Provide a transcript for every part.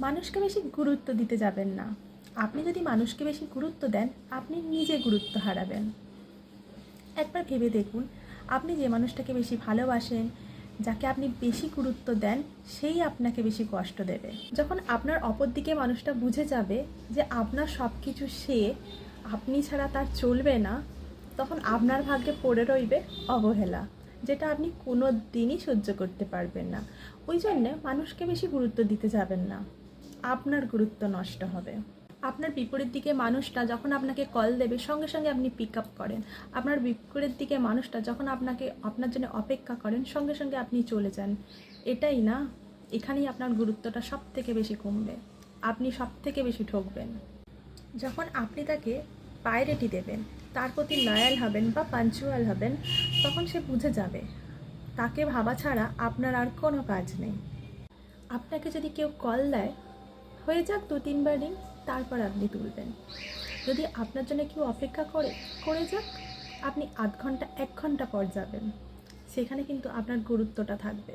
মানুষকে বেশি গুরুত্ব দিতে যাবেন না। আপনি যদি মানুষকে বেশি গুরুত্ব দেন, আপনি নিজে গুরুত্ব হারাবেন। একবার ভেবে দেখুন, আপনি যে মানুষটাকে বেশি ভালোবাসেন, যাকে আপনি বেশি গুরুত্ব দেন, সেই আপনাকে বেশি কষ্ট দেবে। যখন আপনার অপর দিকে মানুষটা বুঝে যাবে যে আপনার সব কিছু সে, আপনি ছাড়া তার চলবে না, তখন আপনার ভাগ্যে পড়ে রইবে অবহেলা, যেটা আপনি কোনো দিনই সহ্য করতে পারবেন না। ওই জন্যে মানুষকে বেশি গুরুত্ব দিতে যাবেন না, আপনার গুরুত্ব নষ্ট হবে। আপনার বিপরীত দিকে মানুষটা যখন আপনাকে কল দেবে, সঙ্গে সঙ্গে আপনি পিক আপ করেন। আপনার বিপরীত দিকে মানুষটা যখন আপনার জন্য অপেক্ষা করেন, সঙ্গে সঙ্গে আপনি চলে যান। এটাই না, এখানেই আপনার গুরুত্বটা সব থেকে বেশি কমবে, আপনি সব থেকে বেশি ঠকবেন। যখন আপনি তাকে প্রায়োরিটি দেবেন, তার প্রতি লয়াল হবেন বা পাঞ্চুয়াল হবেন, তখন সে বুঝে যাবে তাকে ভাবা ছাড়া আপনার আর কোনো কাজ নেই। আপনাকে যদি কেউ কল দেয়, হয়ে যাক 2-3বার রিং, তারপর আপনি তুলবেন। যদি আপনার জন্য কেউ অপেক্ষা করে যাক, আপনি আধ ঘন্টা 1 ঘন্টা পর যাবেন, সেখানে কিন্তু আপনার গুরুত্বটা থাকবে।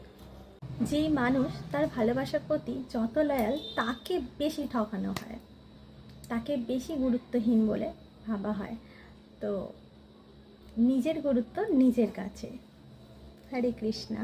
যেই মানুষ তার ভালোবাসার প্রতি যত লয়াল, তাকে বেশি ঠকানো হয়, তাকে বেশি গুরুত্বহীন বলে ভাবা হয়। তো নিজের গুরুত্ব নিজের কাছে। হরে কৃষ্ণা।